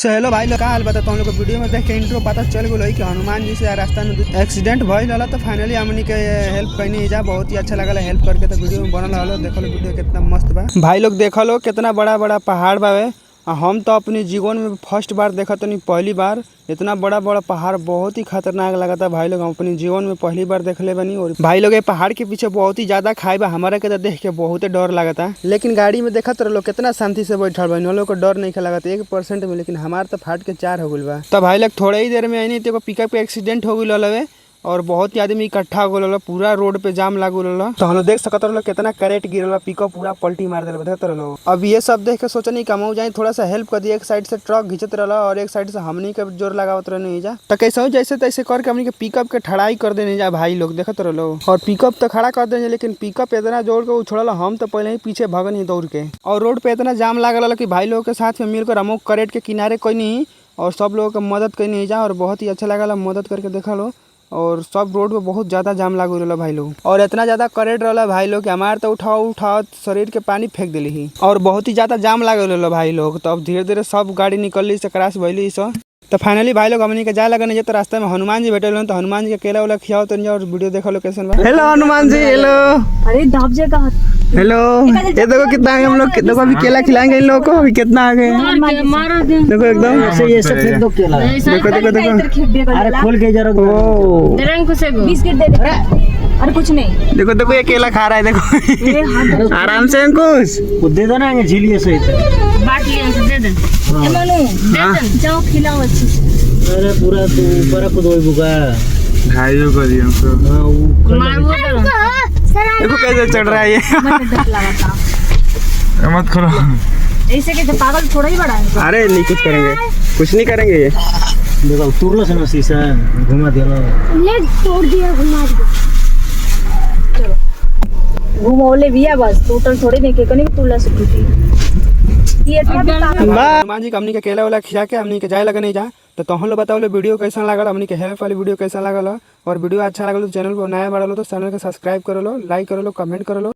Hello भाई लोग, का हाल बता। तुम लोग को वीडियो में देख के इंट्रो पता चल गई कि हनुमान जी से रास्ता में एक्सीडेंट भइल रहा, तो फाइनली हमनी के हेल्प करनी जा। बहुत ही अच्छा लगा हेल्प करके, तो वीडियो में बनल रहा। देखो लो वीडियो कितना मस्त बा भाई लोग। देखो लो कितना बड़ा बड़ा पहाड़ बावे। हम तो अपने जीवन में फर्स्ट बार देखा तो नहीं, पहली बार इतना बड़ा बड़ा पहाड़। बहुत ही खतरनाक लगा था भाई लोग। हम अपने जीवन में पहली बार देखले बनी। और भाई लोग ये पहाड़ के पीछे बहुत ही ज्यादा खाई बा। हमारा के तो देख के बहुत डर लगा था, लेकिन गाड़ी में देखा तो लोग कितना शांति से बैठल बा। लोग को डर नहीं लगा 1% में, लेकिन हमार तो फाट के 4 हो गई बा। तो भाई लोग थोड़े ही देर में आई तो पिकअप पे एक्सीडेंट हो गई और बहुत ही आदमी इकट्ठा हो गए। पूरा रोड पे जाम लागू रहा। तो हम लोग देख सकते रहो कितना करेट गिरल, पिकअप पूरा पलटी मार दिल। देखते रहो। अब ये सब देख के सोचनी कमाऊ जाए, थोड़ा सा हेल्प कर दिए। एक साइड से ट्रक घिंचत रहा और एक साइड से हमनी के जोर लगावत रहे जा। तो कैसे हो जैसे तैसे करके हमनी के पिकअप के ठड़ाई कर देने जा भाई लोग। देखते रहो और पिकअप तो खड़ा कर देने, लेकिन पिकअप इतना जोर के उछड़ल। हम तो पहले ही पीछे भगन ही दौड़ के। और रोड पे इतना जाम लागल कि भाई लोग के साथ में मिलकर हम करेट के किनारे कोई नहीं और सब लोगों का मदद कोई नहीं जा। और बहुत ही अच्छा लगा मदद करके देखा लो। और सब रोड पे बहुत ज्यादा जाम लागू रहा भाई लोग। और इतना ज्यादा करेंट रहा भाई लोग कि हमारे तो उठाओ शरीर के पानी फेंक दिली ही। और बहुत ही ज्यादा जाम लागू रहा भाई लोग। तो अब धीरे धीरे सब गाड़ी निकल से क्रॉस भैली सब। तो फाइनली भाई लोग हमनी के जा लगा नहीं तो रास्ते में हनुमान जी बैठे। तो हनुमान जी के केला वाला खियाओ तो और वीडियो देखो लोकेशन में। हेलो हनुमान जी। हेलो अरे दाब जगह। हेलो ये देखो कितना आगे हम लोग। देखो अभी केला खिलाएंगे इन लोगों को। अभी कितना आगे देखो एकदम ये सब फेंक दो केला। देखो देखो देखो। अरे खोल के जरा बिस्किट दे दे। अरे कुछ नहीं। देखो देखो ये केला खा रहा है। देखो आराम से अंकुश दे दो ना, झीलिए सही बांट लिया दे दे। जाओ खिलाओ अच्छे से। अरे पूरा तू ऊपर खुद वही बुका भाइयों को दिया देखो कैसे चढ़ रहा है ये। मत करो ऐसे कैसे, पागल थोड़ा ही बड़ा है। अरे नहीं कुछ करेंगे, कुछ नहीं करेंगे ये। देखो तुरलो से ना शीशा घुमा दिया, ले तोड़ दिया, घुमा दिया। चलो घुमौले भी है बस, टोटल थोड़ी नहीं के कनी तुला से टूटी। ये हनुमान जी का हमनी के केला वाला खिया के हमनी के जाए लगा नहीं जा। तो तुम लोग बताओ वीडियो कैसा लगा, हमनी के हेल्प वाली वीडियो कैसा लगा। और वीडियो अच्छा लगा तो चैनल पर नया बड़ा लो तो चैनल को सब्सक्राइब कर लो, लाइक कर लो, कमेंट कर लो।